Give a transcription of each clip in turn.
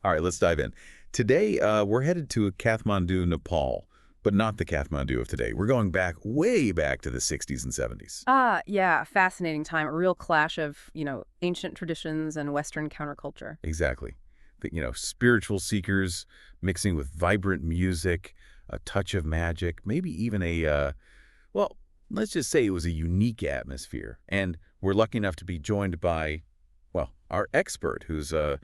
All right, let's dive in. Today, we're headed to Kathmandu, Nepal, but not the Kathmandu of today. We're going back, way back to the 60s and 70s. Ah, yeah, fascinating time. A real clash of, ancient traditions and Western counterculture. Exactly. Spiritual seekers mixing with vibrant music, a touch of magic, maybe even well, let's just say it was a unique atmosphere. And we're lucky enough to be joined by, well, our expert, who's an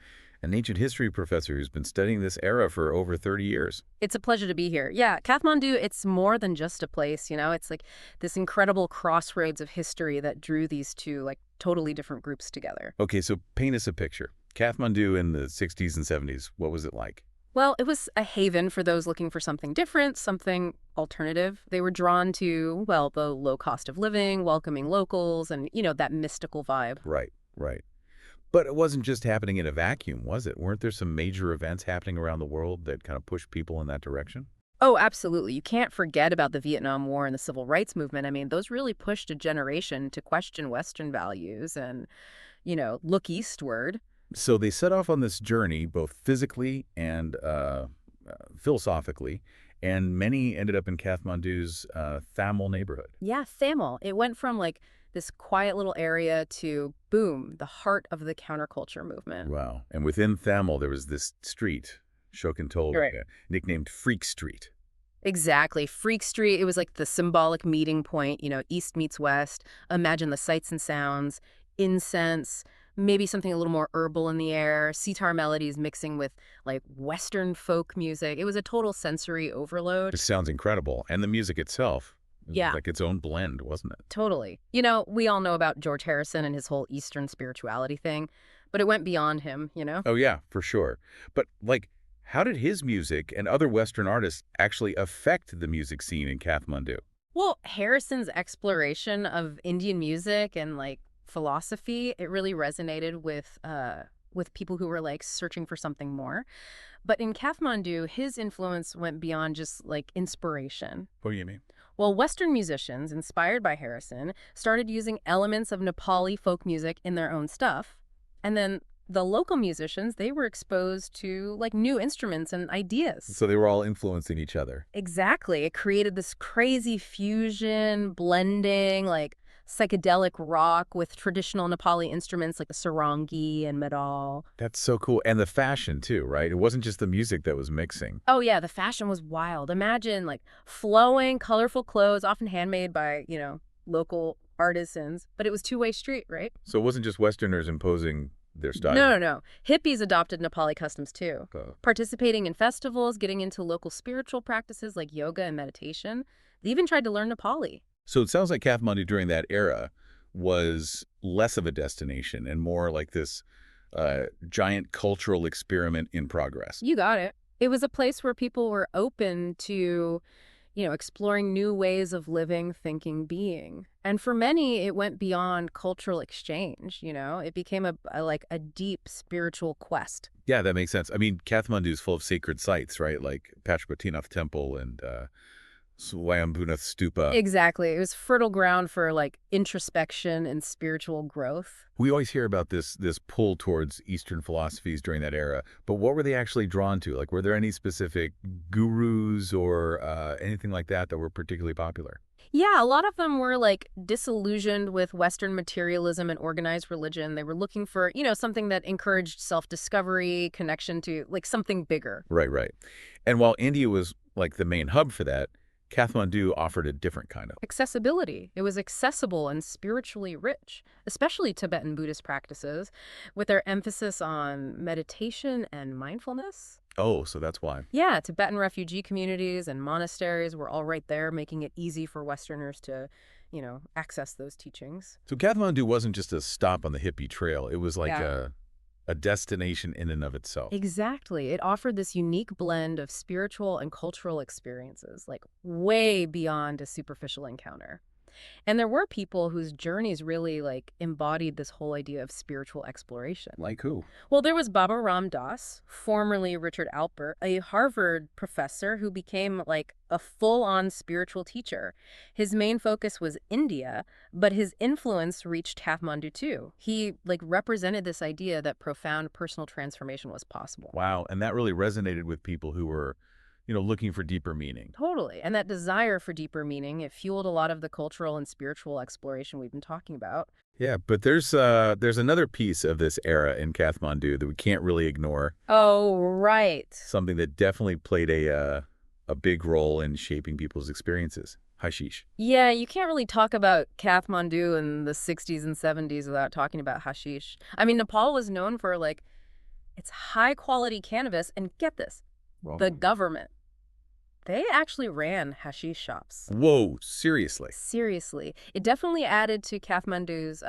ancient history professor who's been studying this era for over 30 years. It's a pleasure to be here. Yeah, Kathmandu, it's more than just a place. It's like this incredible crossroads of history that drew these two, like, totally different groups together. Okay, so paint us a picture. Kathmandu in the 60s and 70s, what was it like? Well, it was a haven for those looking for something different, something alternative. They were drawn to, well, the low cost of living, welcoming locals, and, that mystical vibe. Right, right. But it wasn't just happening in a vacuum, was it? Weren't there some major events happening around the world that kind of pushed people in that direction? Oh, absolutely. You can't forget about the Vietnam War and the Civil Rights Movement. I mean, those really pushed a generation to question Western values and, look eastward. So they set off on this journey, both physically and philosophically, and many ended up in Kathmandu's Thamel neighborhood. Yeah, Thamel. It went from like this quiet little area to boom, the heart of the counterculture movement. Wow. And within Thamel, there was this street, Shokin told, You're right. nicknamed Freak Street. Exactly. Freak Street, it was like the symbolic meeting point, east meets west. Imagine the sights and sounds, incense, maybe something a little more herbal in the air, sitar melodies mixing with like Western folk music. It was a total sensory overload. This sounds incredible. And the music itself, it was Yeah, like its own blend, wasn't it? totally. We all know about George Harrison and his whole Eastern spirituality thing, but it went beyond him. Oh, yeah, for sure. But, like, how did his music and other Western artists actually affect the music scene in Kathmandu? Well, Harrison's exploration of Indian music and like philosophy, it really resonated with people who were like searching for something more. But in Kathmandu, his influence went beyond just like inspiration. What do you mean? Well, Western musicians, inspired by Harrison, started using elements of Nepali folk music in their own stuff. And then the local musicians, they were exposed to like new instruments and ideas. So they were all influencing each other. Exactly. It created this crazy fusion, blending, like psychedelic rock with traditional Nepali instruments like the sarangi and medal. That's so cool. And the fashion, too, right? It wasn't just the music that was mixing. Oh yeah, the fashion was wild. Imagine like flowing, colorful clothes, often handmade by, local artisans, but it was two-way street, right? So it wasn't just Westerners imposing their No, style. no, no. Hippies adopted Nepali customs too, Uh, participating in festivals, getting into local spiritual practices like yoga and meditation. They even tried to learn Nepali. So it sounds like Kathmandu during that era was less of a destination and more like this giant cultural experiment in progress. You got it. It was a place where people were open to, exploring new ways of living, thinking, being. And for many, it went beyond cultural exchange. It became a deep spiritual quest. Yeah, that makes sense. I mean, Kathmandu is full of sacred sites, right? Like Pashupatinath Temple and Swayambhunath Stupa. Exactly. It was fertile ground for like introspection and spiritual growth. We always hear about this pull towards Eastern philosophies during that era, but what were they actually drawn to? Like, were there any specific gurus or anything like that that were particularly popular? Yeah, a lot of them were like disillusioned with Western materialism and organized religion. They were looking for, something that encouraged self-discovery, connection to like something bigger. Right, right. And while India was like the main hub for that, Kathmandu offered a different kind of. Accessibility. It was accessible and spiritually rich, especially Tibetan Buddhist practices, with their emphasis on meditation and mindfulness. Oh, so that's why. Yeah, Tibetan refugee communities and monasteries were all right there, making it easy for Westerners to, access those teachings. So Kathmandu wasn't just a stop on the hippie trail. It was like Yeah. a destination in and of itself. Exactly. It offered this unique blend of spiritual and cultural experiences, like way beyond a superficial encounter. And there were people whose journeys really like embodied this whole idea of spiritual exploration. Like who? Well, there was Baba Ram Das, formerly Richard Alpert, a Harvard professor who became like a full-on spiritual teacher. His main focus was India, but his influence reached Kathmandu too. He like represented this idea that profound personal transformation was possible. Wow, and that really resonated with people who were, looking for deeper meaning. Totally. And that desire for deeper meaning, it fueled a lot of the cultural and spiritual exploration we've been talking about. Yeah, but there's another piece of this era in Kathmandu that we can't really ignore. Oh, right. Something that definitely played a big role in shaping people's experiences. Hashish. Yeah, you can't really talk about Kathmandu in the 60s and 70s without talking about hashish. I mean, Nepal was known for like its high quality cannabis, and get this, Well, the government. They actually ran hashish shops. whoa, seriously. Seriously. It definitely added to Kathmandu's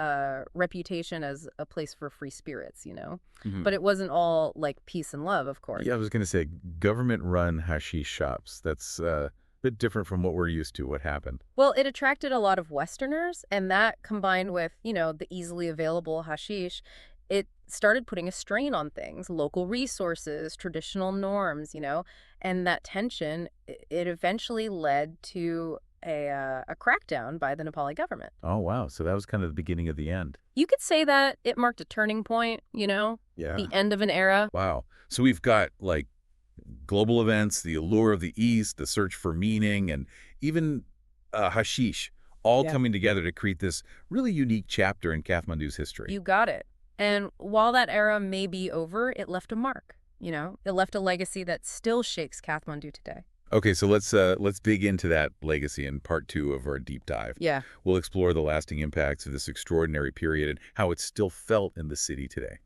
reputation as a place for free spirits, you know? Mhm. But it wasn't all like peace and love, of course. Yeah, I was going to say government-run hashish shops. That's a bit different from what we're used to. What happened? Well, it attracted a lot of Westerners, and that combined with, the easily available hashish, it started putting a strain on things, local resources, traditional norms, and that tension, it eventually led to a crackdown by the Nepali government. Oh, wow. So that was kind of the beginning of the end. You could say that it marked a turning point, Yeah. the end of an era. Wow. So we've got like global events, the allure of the East, the search for meaning, and even hashish all Yeah. coming together to create this really unique chapter in Kathmandu's history. You got it. And while that era may be over, it left a mark, It left a legacy that still shapes Kathmandu today. Okay, so let's dig into that legacy in part 2 of our deep dive. Yeah. We'll explore the lasting impacts of this extraordinary period and how it's still felt in the city today.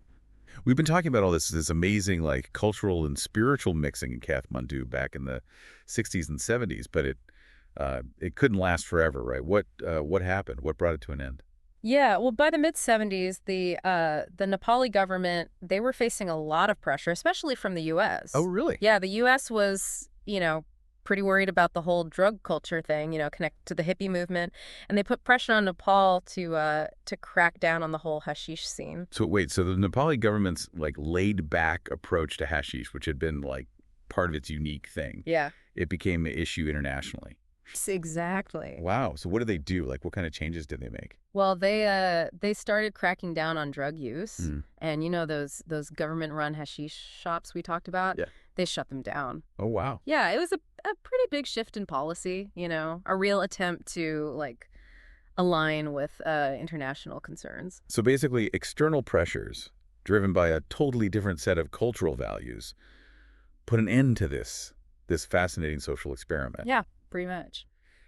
We've been talking about all this amazing like cultural and spiritual mixing in Kathmandu back in the 60s and 70s, but it couldn't last forever, right? What happened? What brought it to an end? Yeah, well, by the mid-70s, the Nepali government, they were facing a lot of pressure, especially from the U.S. Oh, really? Yeah, the U.S. was, pretty worried about the whole drug culture thing, connected to the hippie movement, and they put pressure on Nepal to crack down on the whole hashish scene. So wait, so the Nepali government's like laid back approach to hashish, which had been like part of its unique thing, Yeah. it became an issue internationally. Exactly. Wow. So what did they do? Like what kind of changes did they make? Well, they started cracking down on drug use, Mm. and those government-run hashish shops we talked about, Yeah. they shut them down. Oh, wow. Yeah, it was a pretty big shift in policy, a real attempt to like align with international concerns. So basically external pressures driven by a totally different set of cultural values put an end to this fascinating social experiment. Yeah, pretty much.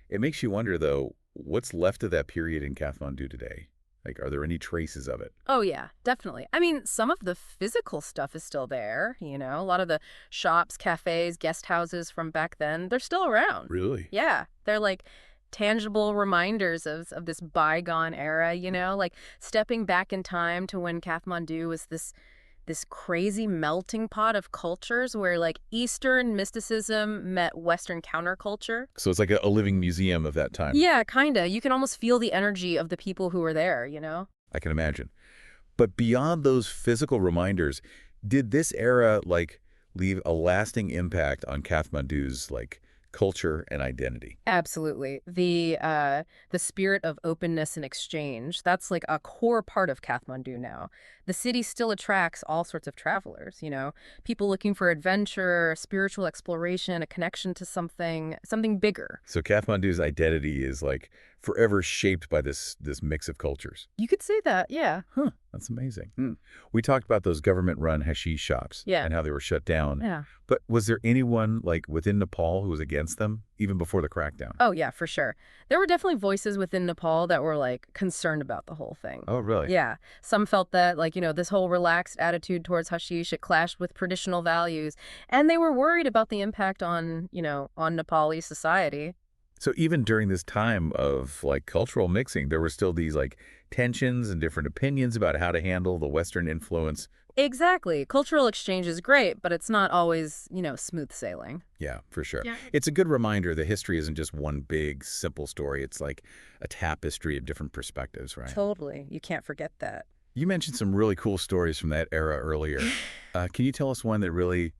It makes you wonder, though, what's left of that period in Kathmandu today? Like, are there any traces of it? Oh, yeah, definitely. I mean, some of the physical stuff is still there, a lot of the shops, cafes, guest houses from back then, they're still around. Really? Yeah, they're like tangible reminders of this bygone era, like stepping back in time to when Kathmandu was this crazy melting pot of cultures where like Eastern mysticism met Western counterculture. So it's like a living museum of that time. Yeah, kinda. You can almost feel the energy of the people who were there, I can imagine. But beyond those physical reminders, did this era like leave a lasting impact on Kathmandu's like culture and identity? Absolutely. The spirit of openness and exchange, that's like a core part of Kathmandu now. The city still attracts all sorts of travelers, people looking for adventure, spiritual exploration, a connection to something bigger. So Kathmandu's identity is like forever shaped by this mix of cultures. You could say that, yeah. Huh, that's amazing. We talked about those government-run hashish shops Yeah. and how they were shut down. Yeah. But was there anyone like within Nepal who was against them even before the crackdown? Oh, yeah, for sure. There were definitely voices within Nepal that were like concerned about the whole thing. Oh, really? Yeah. Some felt that like, this whole relaxed attitude towards hashish, it clashed with traditional values. And they were worried about the impact on, on Nepali society. So even during this time of like cultural mixing, there were still these like tensions and different opinions about how to handle the Western influence Exactly. Cultural exchange is great, but it's not always, smooth sailing. Yeah, for sure. Yeah. It's a good reminder that history isn't just one big, simple story. It's like a tapestry of different perspectives, right? Totally. You can't forget that. You mentioned some really cool stories from that era earlier. Can you tell us one that really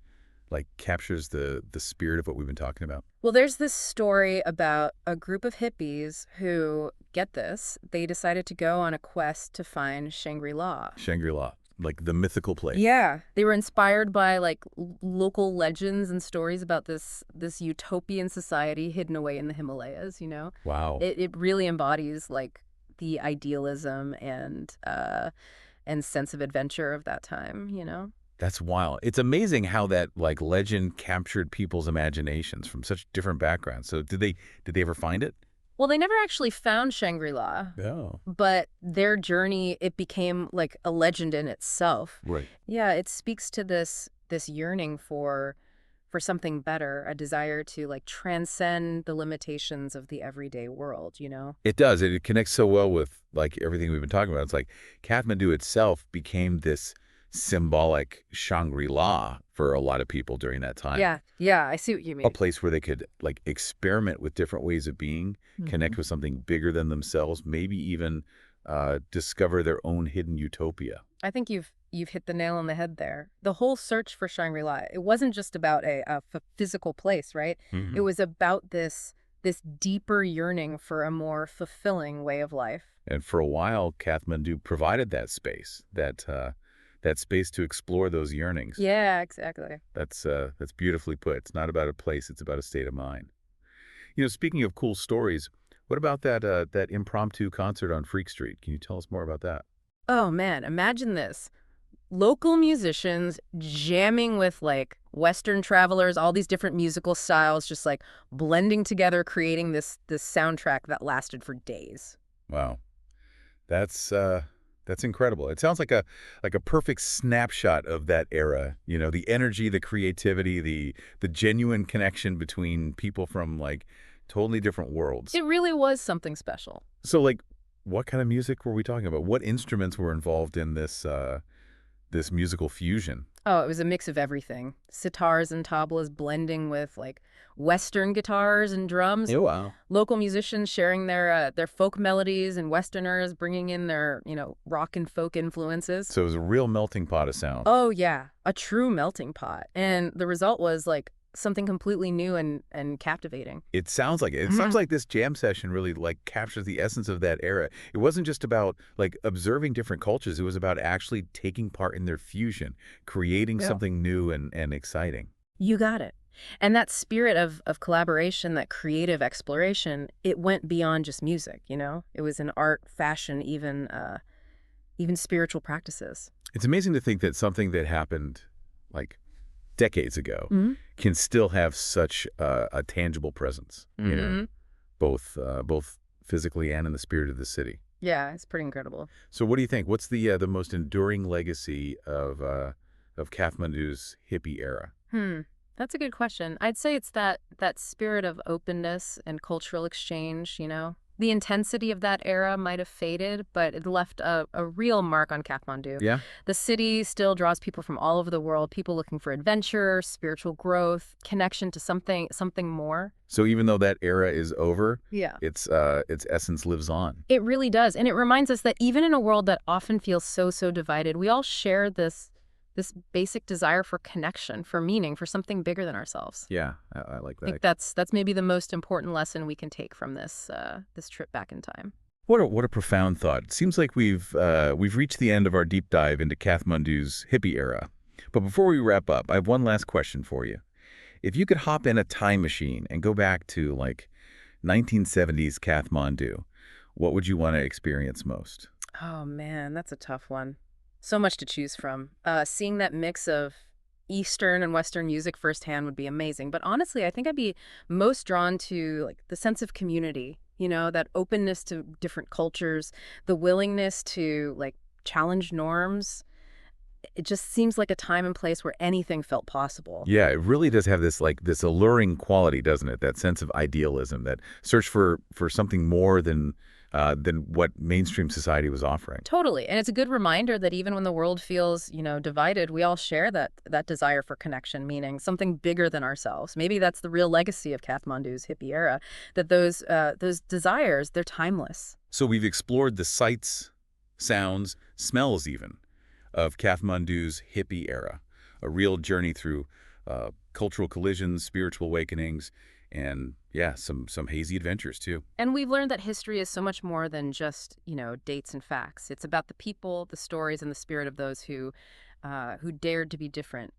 captures the spirit of what we've been talking about? Well, there's this story about a group of hippies who, get this, they decided to go on a quest to find Shangri-La. Shangri-La, like the mythical place. Yeah, they were inspired by local legends and stories about this utopian society hidden away in the Himalayas. Wow. It really embodies the idealism and sense of adventure of that time. That's wild. It's amazing how that legend captured people's imaginations from such different backgrounds. So did they ever find it? Well, they never actually found Shangri-La, No. but their journey, it became like a legend in itself. Right. Yeah, it speaks to this yearning for something better, a desire to transcend the limitations of the everyday world. It does. It connects so well with everything we've been talking about. It's like Kathmandu itself became this symbolic Shangri-La for a lot of people during that time. Yeah, I see what you A mean. place where they could experiment with different ways of being, connect with something bigger than themselves, maybe even discover their own hidden utopia. I think you've hit the nail on the head there. The whole search for Shangri-La, it wasn't just about a physical place, right? It was about this deeper yearning for a more fulfilling way of life. And for a while, Kathmandu provided that space, that space to explore those yearnings. Yeah, exactly. That's beautifully put. It's not about a place; it's about a state of mind. Speaking of cool stories, what about that impromptu concert on Freak Street? Can you tell us more about that? Oh man, imagine this. Local musicians jamming with Western travelers, all these different musical styles, just blending together, creating this soundtrack that lasted for days. Wow, that's incredible. It sounds like a perfect snapshot of that era. The energy, the creativity, the genuine connection between people from totally different worlds. It really was something special. So what kind of music were we talking about? What instruments were involved in this musical fusion? Oh, it was a mix of everything. Sitars and tablas blending with Western guitars and drums. Oh, wow. Local musicians sharing their folk melodies and Westerners bringing in their, rock and folk influences. So it was a real melting pot of sound. Oh, yeah, a true melting pot. And the result was something completely new and captivating. It sounds like it. It sounds like this jam session really captures the essence of that era. It wasn't just about observing different cultures. It was about actually taking part in their fusion, creating something new and exciting. You got it. And that spirit of collaboration, that creative exploration, it went beyond just music. It was in art, fashion, even spiritual practices. It's amazing to think that something that happened decades ago can still have such a tangible presence, both physically and in the spirit of the city. Yeah, it's pretty incredible. So what do you think? What's the most enduring legacy of Kathmandu's hippie era? That's a good question. I'd say it's that spirit of openness and cultural exchange. The intensity of that era might have faded, but it left a real mark on Kathmandu. Yeah. The city still draws people from all over the world, people looking for adventure, spiritual growth, connection to something more. So even though that era is over, Yeah. its essence lives on. It really does. And it reminds us that even in a world that often feels so divided, we all share this basic desire for connection, for meaning, for something bigger than ourselves. Yeah, I like I that. think that's maybe the most important lesson we can take from this trip back in time. What a profound thought. It seems like we've reached the end of our deep dive into Kathmandu's hippie era. But before we wrap up, I have one last question for you. If you could hop in a time machine and go back to 1970s Kathmandu, what would you want to experience most? Oh man, that's a tough one. So much to choose from. Seeing that mix of Eastern and Western music firsthand would be amazing. But honestly, I think I'd be most drawn to the sense of community, that openness to different cultures, the willingness to challenge norms. It just seems like a time and place where anything felt possible. Yeah, it really does have this alluring quality, doesn't it? That sense of idealism, that search for something more than than what mainstream society was offering. Totally. And it's a good reminder that even when the world feels, divided, we all share that desire for connection, meaning something bigger than ourselves. Maybe that's the real legacy of Kathmandu's hippie era, that those desires, they're timeless. So we've explored the sights, sounds, smells even, of Kathmandu's hippie era, a real journey through cultural collisions, spiritual awakenings, and yeah, some hazy adventures too. And we've learned that history is so much more than just, dates and facts. It's about the people, the stories, and the spirit of those who dared to be different.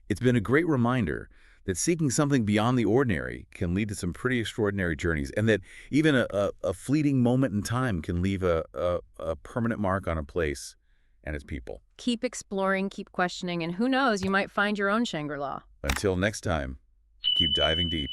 It's been a great reminder that seeking something beyond the ordinary can lead to some pretty extraordinary journeys, and that even a fleeting moment in time can leave a permanent mark on a place and its people. Keep exploring, keep questioning, and who knows, you might find your own Shangri-La. Until next time, keep diving deep.